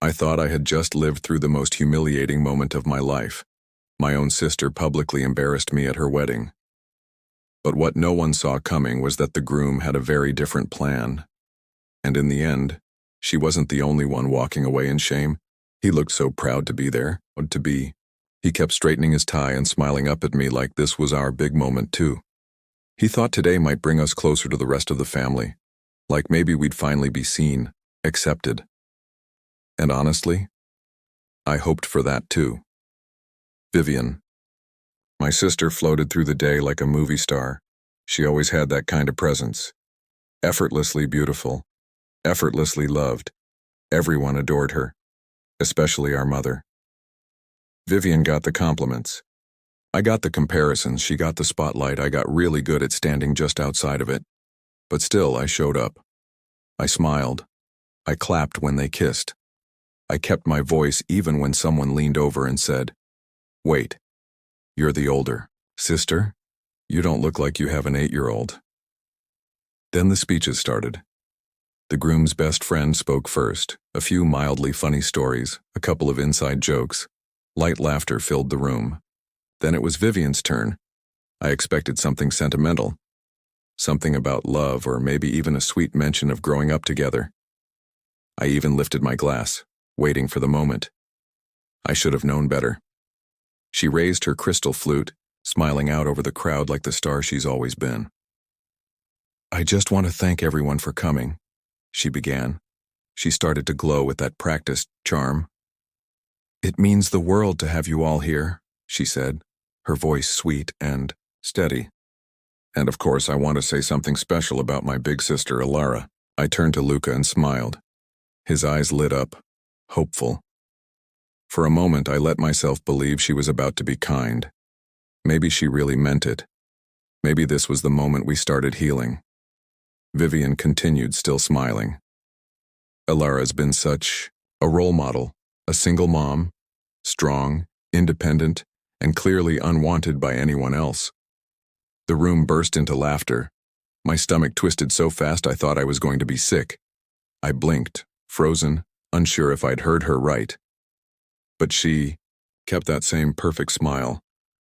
I thought I had just lived through the most humiliating moment of my life. My own sister publicly embarrassed me at her wedding. But what no one saw coming was that the groom had a very different plan. And in the end, she wasn't the only one walking away in shame. He looked so proud to be there, He kept straightening his tie and smiling up at me like this was our big moment too. He thought today might bring us closer to the rest of the family, like maybe we'd finally be seen, accepted. And honestly, I hoped for that too. Vivian. My sister floated through the day like a movie star. She always had that kind of presence. Effortlessly beautiful, effortlessly loved. Everyone adored her, especially our mother. Vivian got the compliments. I got the comparisons, she got the spotlight. I got really good at standing just outside of it. But still, I showed up. I smiled. I clapped when they kissed. I kept my voice even when someone leaned over and said, "Wait, you're the older sister? You don't look like you have an 8-year-old." Then the speeches started. The groom's best friend spoke first, a few mildly funny stories, a couple of inside jokes. Light laughter filled the room. Then it was Vivian's turn. I expected something sentimental. Something about love or maybe even a sweet mention of growing up together. I even lifted my glass, waiting for the moment. I should have known better. She raised her crystal flute, smiling out over the crowd like the star she's always been. "I just want to thank everyone for coming," she began. She started to glow with that practiced charm. "It means the world to have you all here," she said, her voice sweet and steady. "And of course I want to say something special about my big sister Alara." I turned to Luca and smiled. His eyes lit up, hopeful. For a moment I let myself believe she was about to be kind. Maybe she really meant it. Maybe this was the moment we started healing. Vivian continued, still smiling. "Alara's been such a role model, a single mom, strong, independent, and clearly unwanted by anyone else." The room burst into laughter. My stomach twisted so fast I thought I was going to be sick. I blinked, frozen, unsure if I'd heard her right. But she kept that same perfect smile,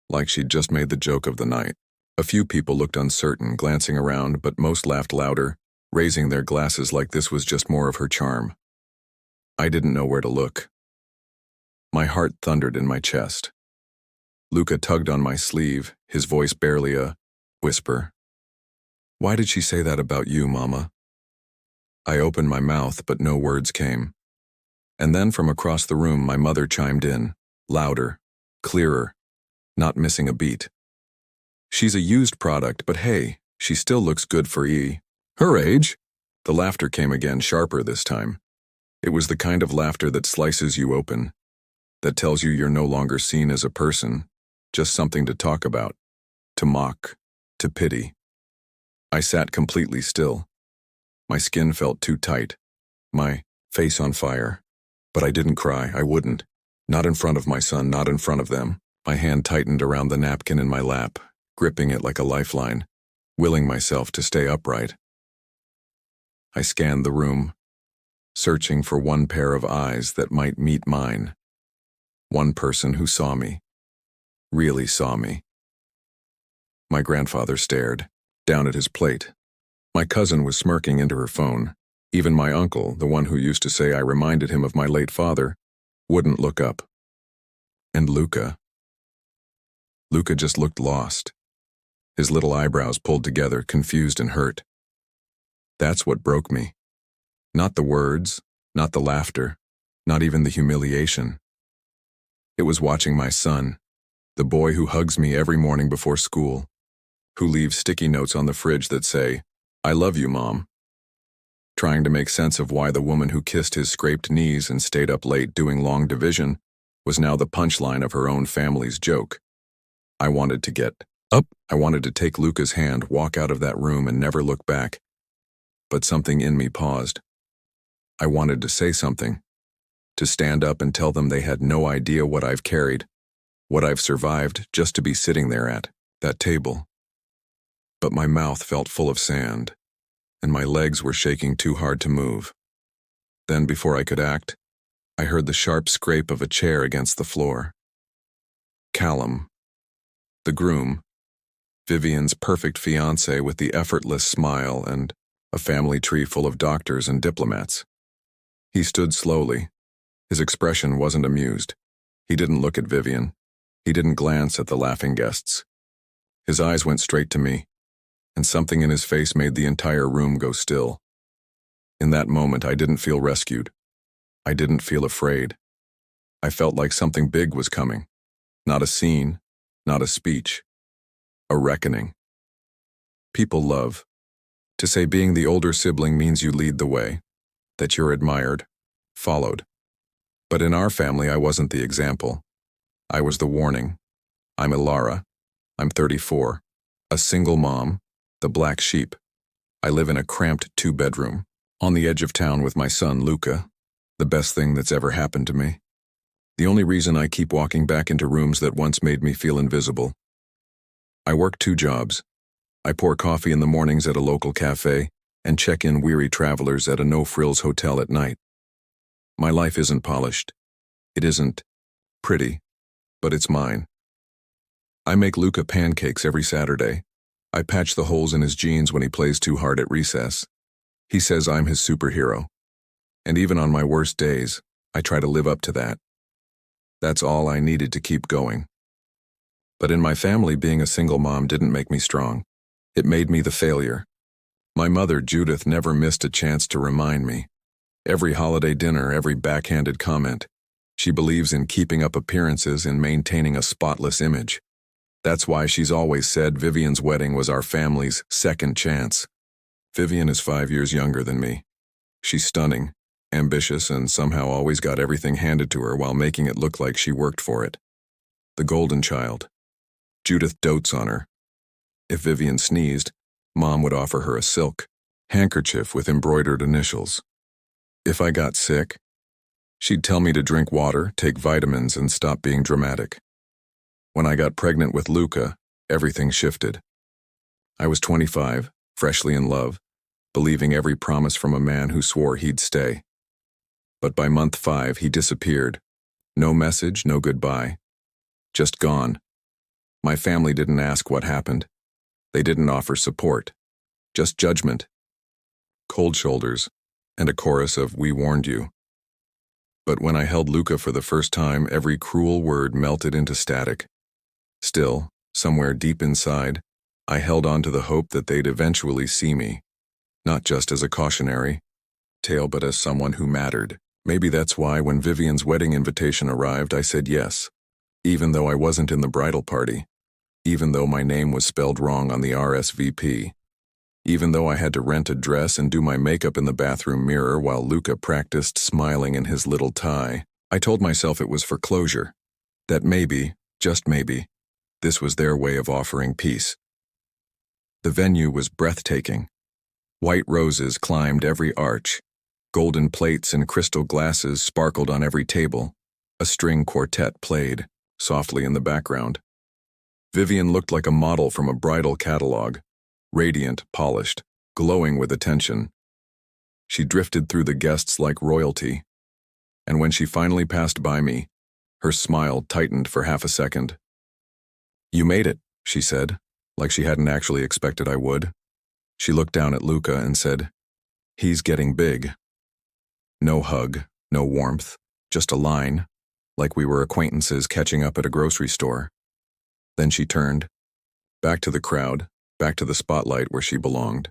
like she'd just made the joke of the night. A few people looked uncertain, glancing around, but most laughed louder, raising their glasses like this was just more of her charm. I didn't know where to look. My heart thundered in my chest. Luca tugged on my sleeve, his voice barely a whisper. "Why did she say that about you, Mama?" I opened my mouth, but no words came. And then from across the room, my mother chimed in, louder, clearer, not missing a beat. "She's a used product, but hey, she still looks good for her age." The laughter came again, sharper this time. It was the kind of laughter that slices you open, that tells you you're no longer seen as a person, just something to talk about, to mock, to pity. I sat completely still. My skin felt too tight, my face on fire. But I didn't cry, I wouldn't. Not in front of my son, not in front of them. My hand tightened around the napkin in my lap, gripping it like a lifeline, willing myself to stay upright. I scanned the room, searching for one pair of eyes that might meet mine. One person who saw me, really saw me. My grandfather stared, down at his plate. My cousin was smirking into her phone. Even my uncle, the one who used to say I reminded him of my late father, wouldn't look up. And Luca just looked lost. His little eyebrows pulled together, confused and hurt. That's what broke me. Not the words, not the laughter, not even the humiliation. It was watching my son, the boy who hugs me every morning before school, who leaves sticky notes on the fridge that say, "I love you, Mom." Trying to make sense of why the woman who kissed his scraped knees and stayed up late doing long division was now the punchline of her own family's joke. I wanted to get up. I wanted to take Luca's hand, walk out of that room and never look back. But something in me paused. I wanted to say something, to stand up and tell them they had no idea what I've carried, what I've survived just to be sitting there at that table. But my mouth felt full of sand, and my legs were shaking too hard to move. Then, before I could act, I heard the sharp scrape of a chair against the floor. Callum, the groom, Vivian's perfect fiancé with the effortless smile and a family tree full of doctors and diplomats. He stood slowly. His expression wasn't amused. He didn't look at Vivian. He didn't glance at the laughing guests. His eyes went straight to me, and something in his face made the entire room go still. In that moment, I didn't feel rescued. I didn't feel afraid. I felt like something big was coming. Not a scene, not a speech. A reckoning. People love to say being the older sibling means you lead the way, that you're admired, followed. But in our family, I wasn't the example. I was the warning. I'm Ilara. I'm 34. A single mom, the black sheep. I live in a cramped 2-bedroom, on the edge of town with my son, Luca. The best thing that's ever happened to me. The only reason I keep walking back into rooms that once made me feel invisible. I work 2 jobs. I pour coffee in the mornings at a local cafe and check in weary travelers at a no-frills hotel at night. My life isn't polished. It isn't pretty, but it's mine. I make Luca pancakes every Saturday. I patch the holes in his jeans when he plays too hard at recess. He says I'm his superhero. And even on my worst days, I try to live up to that. That's all I needed to keep going. But in my family, being a single mom didn't make me strong. It made me the failure. My mother, Judith, never missed a chance to remind me. Every holiday dinner, every backhanded comment. She believes in keeping up appearances and maintaining a spotless image. That's why she's always said Vivian's wedding was our family's second chance. Vivian is 5 years younger than me. She's stunning, ambitious, and somehow always got everything handed to her while making it look like she worked for it. The golden child. Judith dotes on her. If Vivian sneezed, Mom would offer her a silk handkerchief with embroidered initials. If I got sick, she'd tell me to drink water, take vitamins, and stop being dramatic. When I got pregnant with Luca, everything shifted. I was 25, freshly in love, believing every promise from a man who swore he'd stay. But by month 5, he disappeared. No message, no goodbye. Just gone. My family didn't ask what happened. They didn't offer support. Just judgment. Cold shoulders, and a chorus of "We warned you." But when I held Luca for the first time, every cruel word melted into static. Still, somewhere deep inside, I held on to the hope that they'd eventually see me, not just as a cautionary tale, but as someone who mattered. Maybe that's why when Vivian's wedding invitation arrived, I said yes, even though I wasn't in the bridal party, even though my name was spelled wrong on the RSVP, even though I had to rent a dress and do my makeup in the bathroom mirror while Luca practiced smiling in his little tie. I told myself it was for closure, that maybe, just maybe, this was their way of offering peace. The venue was breathtaking. White roses climbed every arch. Golden plates and crystal glasses sparkled on every table. A string quartet played, softly in the background. Vivian looked like a model from a bridal catalog, radiant, polished, glowing with attention. She drifted through the guests like royalty, and when she finally passed by me, her smile tightened for half a second. "You made it," she said, like she hadn't actually expected I would. She looked down at Luca and said, "He's getting big." No hug, no warmth, just a line, like we were acquaintances catching up at a grocery store. Then she turned, back to the crowd, back to the spotlight where she belonged.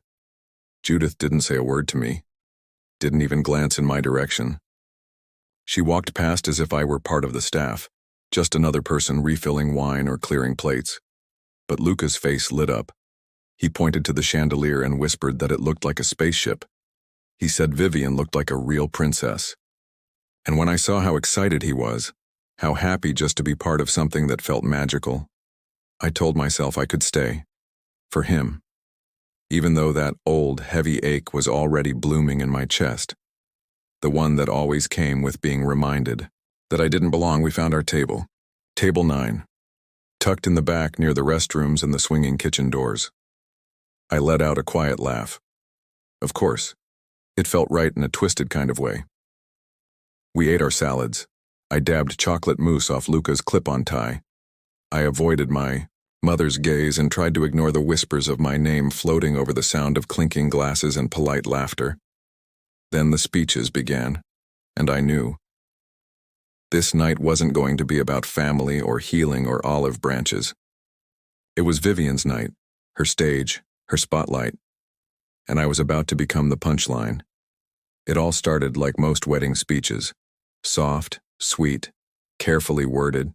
Judith didn't say a word to me, didn't even glance in my direction. She walked past as if I were part of the staff, just another person refilling wine or clearing plates. But Luca's face lit up. He pointed to the chandelier and whispered that it looked like a spaceship. He said Vivian looked like a real princess. And when I saw how excited he was, how happy just to be part of something that felt magical, I told myself I could stay. For him. Even though that old, heavy ache was already blooming in my chest. The one that always came with being reminded that I didn't belong. We found our table. Table 9. Tucked in the back near the restrooms and the swinging kitchen doors. I let out a quiet laugh. Of course. It felt right in a twisted kind of way. We ate our salads. I dabbed chocolate mousse off Luca's clip-on tie. I avoided my mother's gaze and tried to ignore the whispers of my name floating over the sound of clinking glasses and polite laughter. Then the speeches began, and I knew. This night wasn't going to be about family or healing or olive branches. It was Vivian's night, her stage, her spotlight, and I was about to become the punchline. It all started like most wedding speeches, soft, sweet, carefully worded.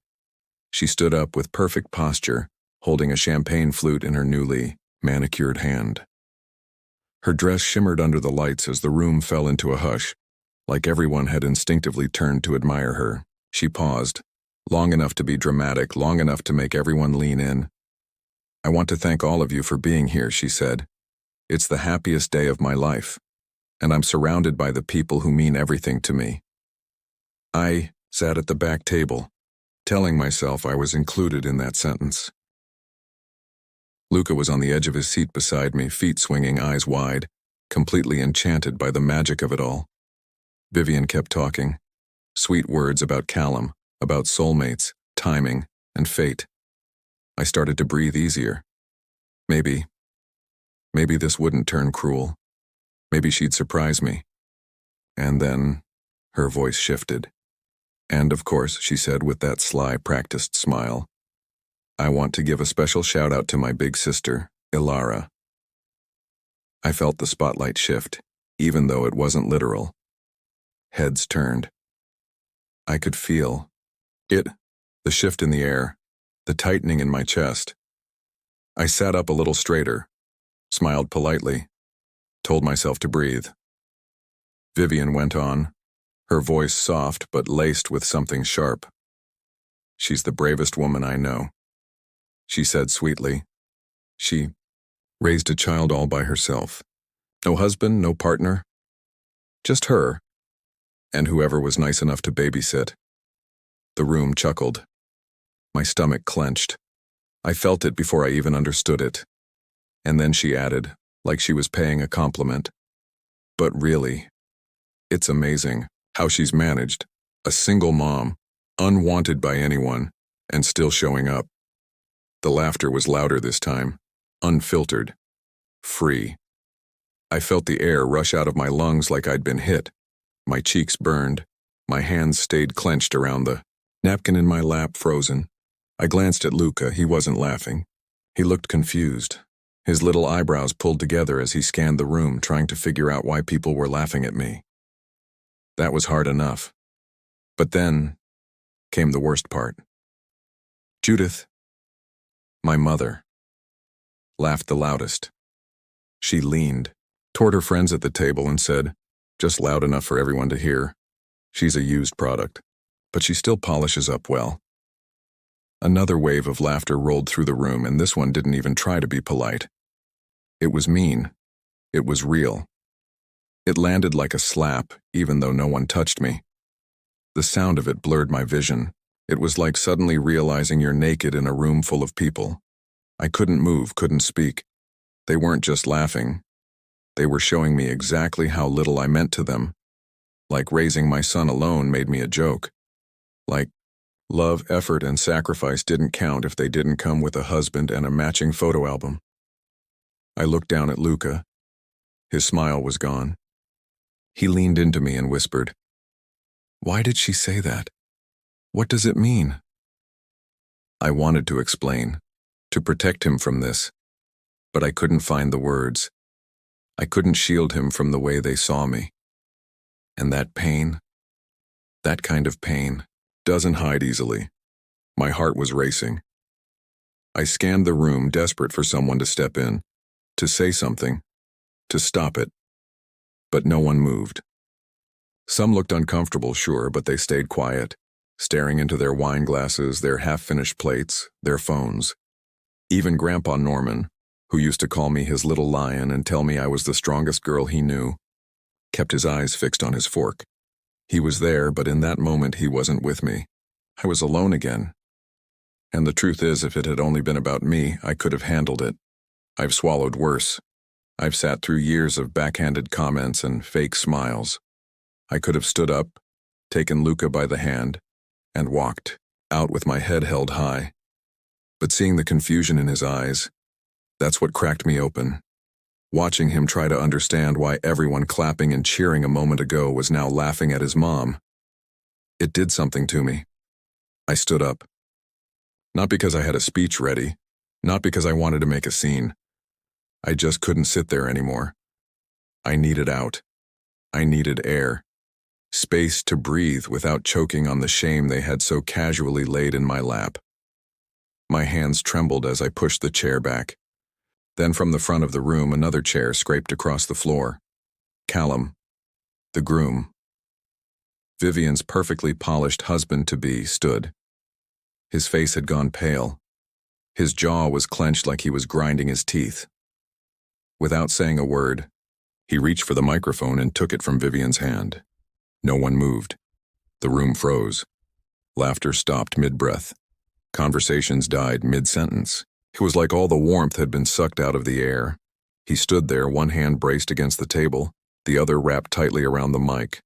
She stood up with perfect posture, holding a champagne flute in her newly manicured hand. Her dress shimmered under the lights as the room fell into a hush, like everyone had instinctively turned to admire her. She paused, long enough to be dramatic, long enough to make everyone lean in. "I want to thank all of you for being here," she said. "It's the happiest day of my life, and I'm surrounded by the people who mean everything to me." I sat at the back table, telling myself I was included in that sentence. Luca was on the edge of his seat beside me, feet swinging, eyes wide, completely enchanted by the magic of it all. Vivian kept talking. Sweet words about Callum, about soulmates, timing, and fate. I started to breathe easier. Maybe this wouldn't turn cruel. Maybe she'd surprise me. And then her voice shifted. "And of course," she said with that sly, practiced smile, "I want to give a special shout out to my big sister, Ilara." I felt the spotlight shift, even though it wasn't literal. Heads turned. I could feel it, the shift in the air, the tightening in my chest. I sat up a little straighter, smiled politely, told myself to breathe. Vivian went on, her voice soft but laced with something sharp. "She's the bravest woman I know," she said sweetly. "She raised a child all by herself. No husband, no partner. Just her, and whoever was nice enough to babysit." The room chuckled. My stomach clenched. I felt it before I even understood it. And then she added, like she was paying a compliment, "But really, it's amazing how she's managed, a single mom, unwanted by anyone, and still showing up." The laughter was louder this time, unfiltered, free. I felt the air rush out of my lungs like I'd been hit. My cheeks burned. My hands stayed clenched around the napkin in my lap, frozen. I glanced at Luca. He wasn't laughing. He looked confused, his little eyebrows pulled together as he scanned the room, trying to figure out why people were laughing at me. That was hard enough. But then came the worst part. Judith, my mother, laughed the loudest. She leaned toward her friends at the table and said, just loud enough for everyone to hear, "She's a used product, but she still polishes up well." Another wave of laughter rolled through the room, and this one didn't even try to be polite. It was mean. It was real. It landed like a slap, even though no one touched me. The sound of it blurred my vision. It was like suddenly realizing you're naked in a room full of people. I couldn't move, couldn't speak. They weren't just laughing. They were showing me exactly how little I meant to them. Like raising my son alone made me a joke. Like love, effort, and sacrifice didn't count if they didn't come with a husband and a matching photo album. I looked down at Luca. His smile was gone. He leaned into me and whispered, "Why did she say that? What does it mean?" I wanted to explain, to protect him from this, but I couldn't find the words. I couldn't shield him from the way they saw me. And that pain, that kind of pain, doesn't hide easily. My heart was racing. I scanned the room, desperate for someone to step in, to say something, to stop it. But no one moved. Some looked uncomfortable, sure, but they stayed quiet, staring into their wine glasses, their half-finished plates, their phones. Even Grandpa Norman, who used to call me his little lion and tell me I was the strongest girl he knew, kept his eyes fixed on his fork. He was there, but in that moment he wasn't with me. I was alone again. And the truth is, if it had only been about me, I could have handled it. I've swallowed worse. I've sat through years of backhanded comments and fake smiles. I could have stood up, taken Luca by the hand, and walked out with my head held high. But seeing the confusion in his eyes, that's what cracked me open. Watching him try to understand why everyone clapping and cheering a moment ago was now laughing at his mom. It did something to me. I stood up. Not because I had a speech ready, not because I wanted to make a scene. I just couldn't sit there anymore. I needed out. I needed air. Space to breathe without choking on the shame they had so casually laid in my lap. My hands trembled as I pushed the chair back. Then from the front of the room, another chair scraped across the floor. Callum, the groom, Vivian's perfectly polished husband-to-be, stood. His face had gone pale. His jaw was clenched like he was grinding his teeth. Without saying a word, he reached for the microphone and took it from Vivian's hand. No one moved. The room froze. Laughter stopped mid-breath. Conversations died mid-sentence. It was like all the warmth had been sucked out of the air. He stood there, one hand braced against the table, the other wrapped tightly around the mic.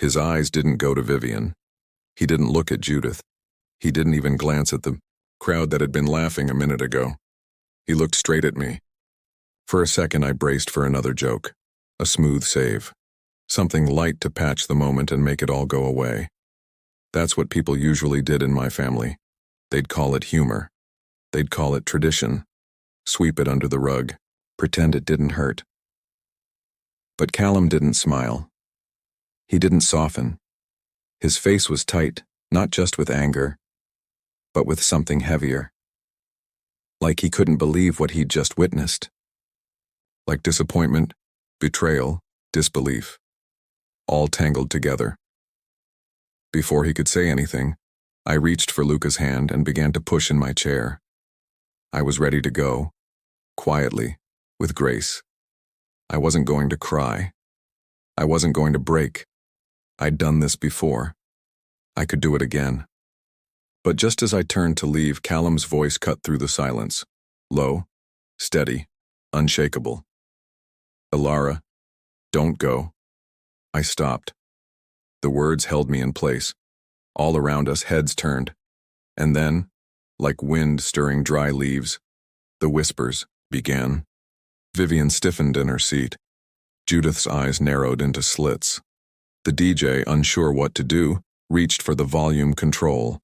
His eyes didn't go to Vivian. He didn't look at Judith. He didn't even glance at the crowd that had been laughing a minute ago. He looked straight at me. For a second, I braced for another joke. A smooth save. Something light to patch the moment and make it all go away. That's what people usually did in my family. They'd call it humor. They'd call it tradition. Sweep it under the rug. Pretend it didn't hurt. But Callum didn't smile. He didn't soften. His face was tight, not just with anger, but with something heavier. Like he couldn't believe what he'd just witnessed. Like disappointment, betrayal, disbelief. All tangled together. Before he could say anything, I reached for Luca's hand and began to push in my chair. I was ready to go, quietly, with grace. I wasn't going to cry. I wasn't going to break. I'd done this before. I could do it again. But just as I turned to leave, Callum's voice cut through the silence. Low, steady, unshakable. Ilara, don't go. I stopped. The words held me in place. All around us, heads turned. And then, like wind stirring dry leaves, the whispers began. Vivian stiffened in her seat. Judith's eyes narrowed into slits. The DJ, unsure what to do, reached for the volume control,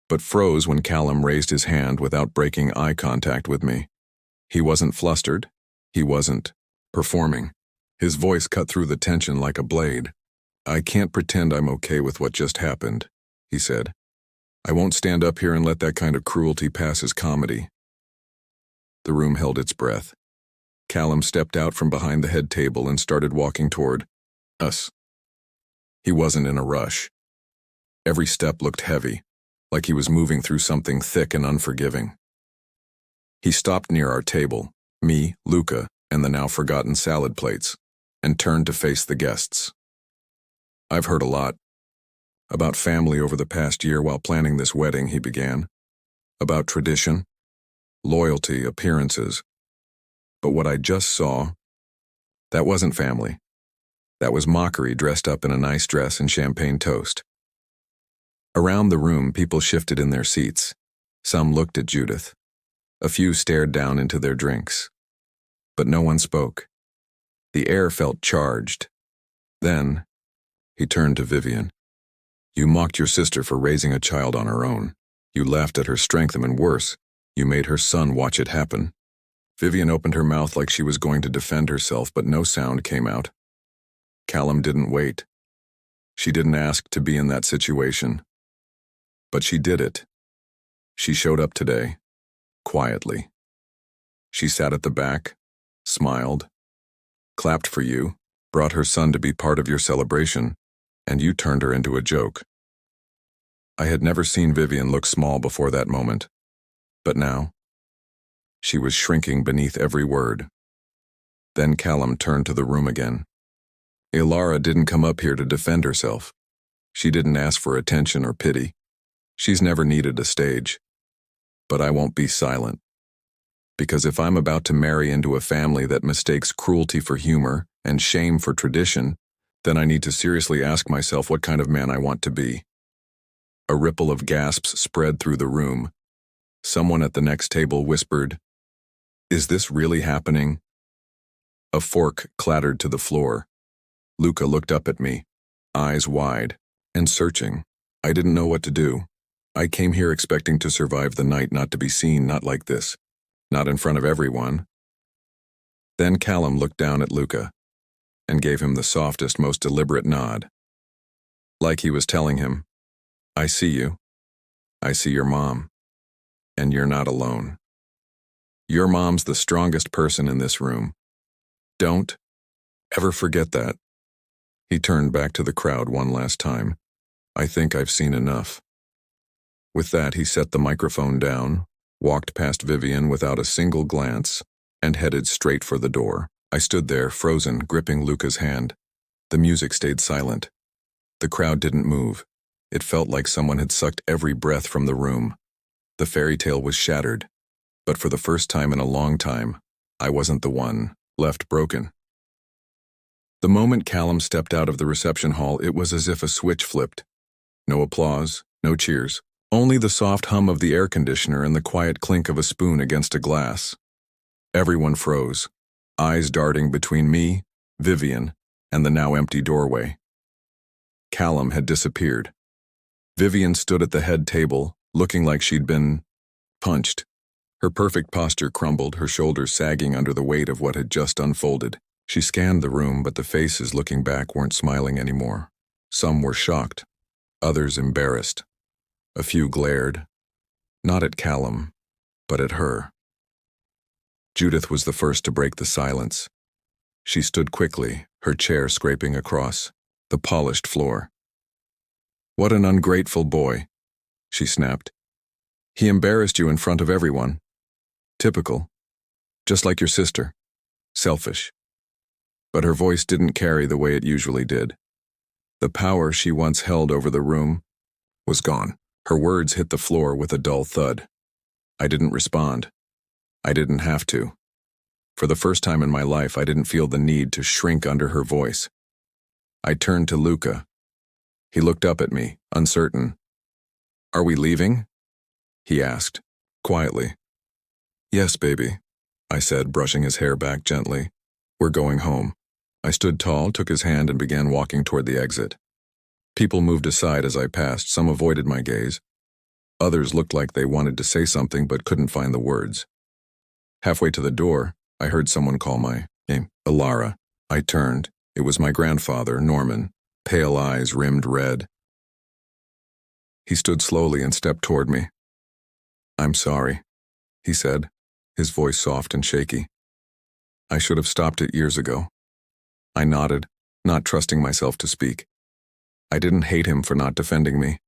but froze when Callum raised his hand without breaking eye contact with me. He wasn't flustered. He wasn't performing. His voice cut through the tension like a blade. I can't pretend I'm okay with what just happened, he said. I won't stand up here and let that kind of cruelty pass as comedy. The room held its breath. Callum stepped out from behind the head table and started walking toward us. He wasn't in a rush. Every step looked heavy, like he was moving through something thick and unforgiving. He stopped near our table, me, Luca, and the now forgotten salad plates, and turned to face the guests. I've heard a lot about family over the past year while planning this wedding, he began. About tradition, loyalty, appearances. But what I just saw, that wasn't family. That was mockery dressed up in a nice dress and champagne toast. Around the room, people shifted in their seats. Some looked at Judith. A few stared down into their drinks. But no one spoke. The air felt charged. Then, he turned to Vivian. You mocked your sister for raising a child on her own. You laughed at her strength and worse, you made her son watch it happen. Vivian opened her mouth like she was going to defend herself, but no sound came out. Callum didn't wait. She didn't ask to be in that situation. But she did it. She showed up today, quietly. She sat at the back, smiled, clapped for you, brought her son to be part of your celebration, and you turned her into a joke. I had never seen Vivian look small before that moment, but now, she was shrinking beneath every word. Then Callum turned to the room again. Ilara didn't come up here to defend herself. She didn't ask for attention or pity. She's never needed a stage. But I won't be silent. Because if I'm about to marry into a family that mistakes cruelty for humor and shame for tradition, then I need to seriously ask myself what kind of man I want to be. A ripple of gasps spread through the room. Someone at the next table whispered, "Is this really happening?" A fork clattered to the floor. Luca looked up at me, eyes wide and searching. I didn't know what to do. I came here expecting to survive the night, not to be seen, not like this, not in front of everyone. Then Callum looked down at Luca and gave him the softest, most deliberate nod. Like he was telling him, "I see you. I see your mom. And you're not alone. Your mom's the strongest person in this room. Don't ever forget that." He turned back to the crowd one last time. "I think I've seen enough." With that, he set the microphone down, walked past Vivian without a single glance, and headed straight for the door. I stood there, frozen, gripping Luca's hand. The music stayed silent. The crowd didn't move. It felt like someone had sucked every breath from the room. The fairy tale was shattered. But for the first time in a long time, I wasn't the one left broken. The moment Callum stepped out of the reception hall, it was as if a switch flipped. No applause, no cheers. Only the soft hum of the air conditioner and the quiet clink of a spoon against a glass. Everyone froze, eyes darting between me, Vivian, and the now empty doorway. Callum had disappeared. Vivian stood at the head table, looking like she'd been punched. Her perfect posture crumbled, her shoulders sagging under the weight of what had just unfolded. She scanned the room, but the faces looking back weren't smiling anymore. Some were shocked, others embarrassed. A few glared, not at Callum, but at her. Judith was the first to break the silence. She stood quickly, her chair scraping across the polished floor. "What an ungrateful boy," she snapped. "He embarrassed you in front of everyone. Typical. Just like your sister. Selfish." But her voice didn't carry the way it usually did. The power she once held over the room was gone. Her words hit the floor with a dull thud. I didn't respond. I didn't have to. For the first time in my life, I didn't feel the need to shrink under her voice. I turned to Luca. He looked up at me, uncertain. "Are we leaving?" he asked, quietly. "Yes, baby," I said, brushing his hair back gently. "We're going home." I stood tall, took his hand, and began walking toward the exit. People moved aside as I passed. Some avoided my gaze. Others looked like they wanted to say something but couldn't find the words. Halfway to the door, I heard someone call my name, Alara. I turned. It was my grandfather, Norman, pale eyes rimmed red. He stood slowly and stepped toward me. "I'm sorry," he said, his voice soft and shaky. "I should have stopped it years ago." I nodded, not trusting myself to speak. I didn't hate him for not defending me.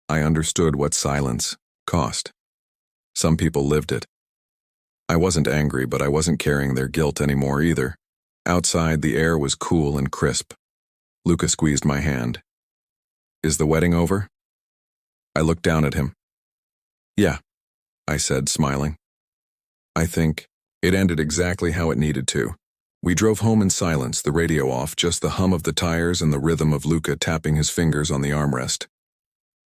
I understood what silence cost. Some people lived it. I wasn't angry, but I wasn't carrying their guilt anymore either. Outside, the air was cool and crisp. Luca squeezed my hand. "Is the wedding over?" I looked down at him. "Yeah," I said, smiling. "I think it ended exactly how it needed to." We drove home in silence, the radio off, just the hum of the tires and the rhythm of Luca tapping his fingers on the armrest.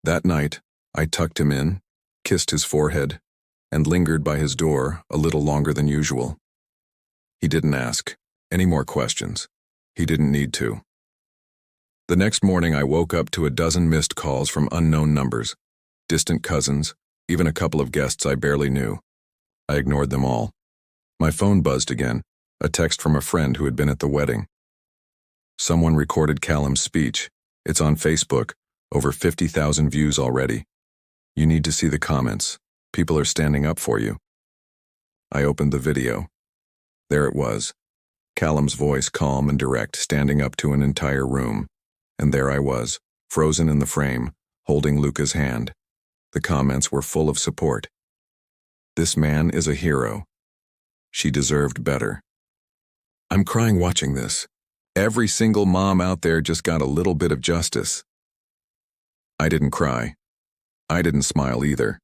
That night, I tucked him in, kissed his forehead, and lingered by his door a little longer than usual. He didn't ask any more questions. He didn't need to. The next morning, I woke up to a dozen missed calls from unknown numbers, distant cousins, even a couple of guests I barely knew. I ignored them all. My phone buzzed again. A text from a friend who had been at the wedding. Someone recorded Callum's speech. It's on Facebook, over 50,000 views already. You need to see the comments. People are standing up for you. I opened the video. There it was. Callum's voice calm and direct, standing up to an entire room. And there I was, frozen in the frame, holding Luca's hand. The comments were full of support. "This man is a hero. She deserved better." I'm crying watching this. Every single mom out there just got a little bit of justice. I didn't cry. I didn't smile either.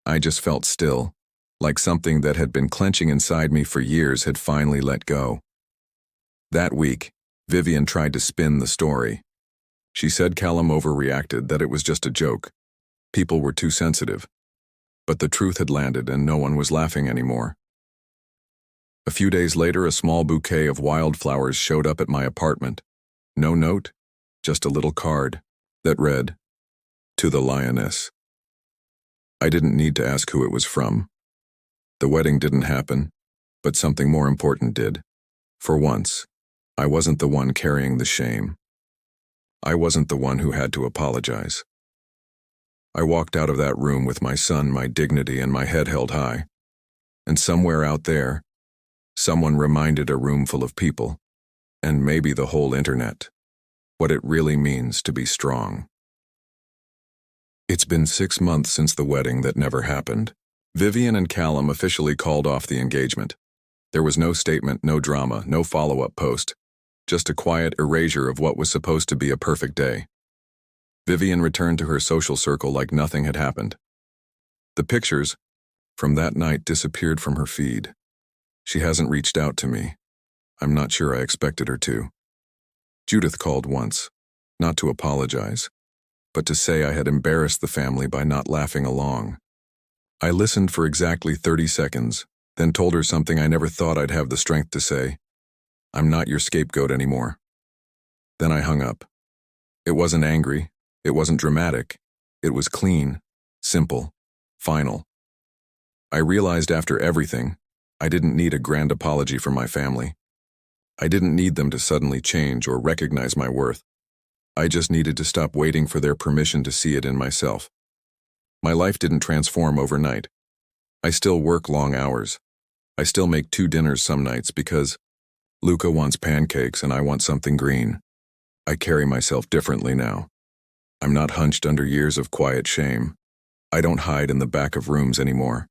I just felt still, like something that had been clenching inside me for years had finally let go. That week, Vivian tried to spin the story. She said Callum overreacted, that it was just a joke. People were too sensitive. But the truth had landed and no one was laughing anymore. A few days later, a small bouquet of wildflowers showed up at my apartment. No note, just a little card that read, "To the lioness." I didn't need to ask who it was from. The wedding didn't happen, but something more important did. For once, I wasn't the one carrying the shame. I wasn't the one who had to apologize. I walked out of that room with my son, my dignity, and my head held high. And somewhere out there, someone reminded a room full of people, and maybe the whole internet, what it really means to be strong. It's been 6 months since the wedding that never happened. Vivian and Callum officially called off the engagement. There was no statement, no drama, no follow-up post, just a quiet erasure of what was supposed to be a perfect day. Vivian returned to her social circle like nothing had happened. The pictures from that night disappeared from her feed. She hasn't reached out to me. I'm not sure I expected her to. Judith called once, not to apologize, but to say I had embarrassed the family by not laughing along. I listened for exactly 30 seconds, then told her something I never thought I'd have the strength to say. I'm not your scapegoat anymore. Then I hung up. It wasn't angry. It wasn't dramatic. It was clean, simple, final. I realized after everything, I didn't need a grand apology from my family. I didn't need them to suddenly change or recognize my worth. I just needed to stop waiting for their permission to see it in myself. My life didn't transform overnight. I still work long hours. I still make 2 dinners some nights because Luca wants pancakes and I want something green. I carry myself differently now. I'm not hunched under years of quiet shame. I don't hide in the back of rooms anymore.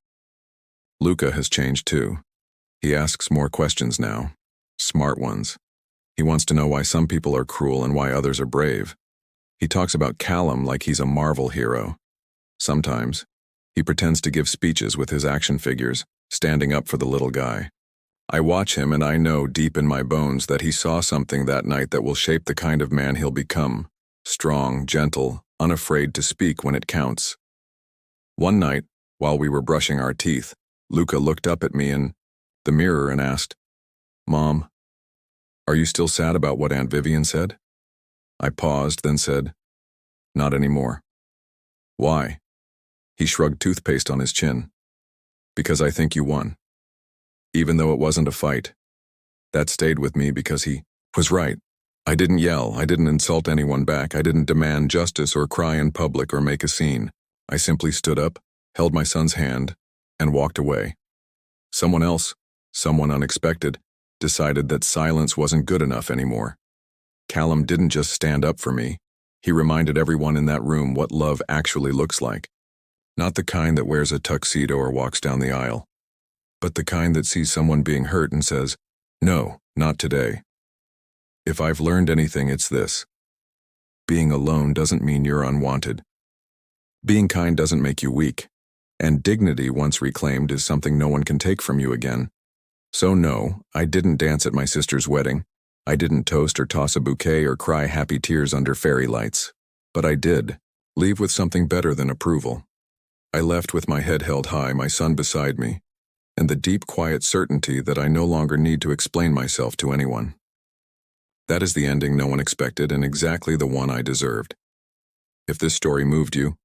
Luca has changed too. He asks more questions now. Smart ones. He wants to know why some people are cruel and why others are brave. He talks about Callum like he's a Marvel hero. Sometimes, he pretends to give speeches with his action figures, standing up for the little guy. I watch him and I know deep in my bones that he saw something that night that will shape the kind of man he'll become. Strong, gentle, unafraid to speak when it counts. One night, while we were brushing our teeth, Luca looked up at me in the mirror and asked, "Mom, are you still sad about what Aunt Vivian said?" I paused, then said, "Not anymore." "Why?" He shrugged toothpaste on his chin. "Because I think you won. Even though it wasn't a fight." That stayed with me because he was right. I didn't yell, I didn't insult anyone back, I didn't demand justice or cry in public or make a scene. I simply stood up, held my son's hand, and walked away. Someone else, someone unexpected, decided that silence wasn't good enough anymore. Callum didn't just stand up for me. He reminded everyone in that room what love actually looks like. Not the kind that wears a tuxedo or walks down the aisle, but the kind that sees someone being hurt and says, "No, not today." If I've learned anything, it's this. Being alone doesn't mean you're unwanted. Being kind doesn't make you weak. And dignity, once reclaimed, is something no one can take from you again. So no, I didn't dance at my sister's wedding. I didn't toast or toss a bouquet or cry happy tears under fairy lights. But I did leave with something better than approval. I left with my head held high, my son beside me, and the deep, quiet certainty that I no longer need to explain myself to anyone. That is the ending no one expected and exactly the one I deserved. If this story moved you,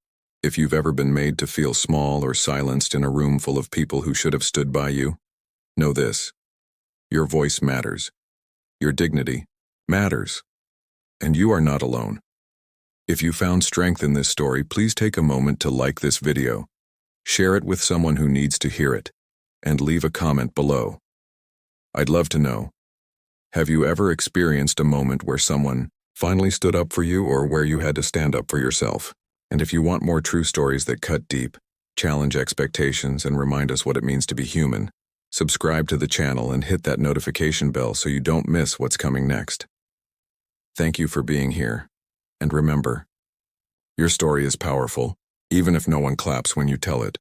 if you've ever been made to feel small or silenced in a room full of people who should have stood by you, know this. Your voice matters. Your dignity matters. And you are not alone. If you found strength in this story, please take a moment to like this video, share it with someone who needs to hear it, and leave a comment below. I'd love to know, have you ever experienced a moment where someone finally stood up for you or where you had to stand up for yourself? And if you want more true stories that cut deep, challenge expectations, and remind us what it means to be human, subscribe to the channel and hit that notification bell so you don't miss what's coming next. Thank you for being here. And remember, your story is powerful, even if no one claps when you tell it.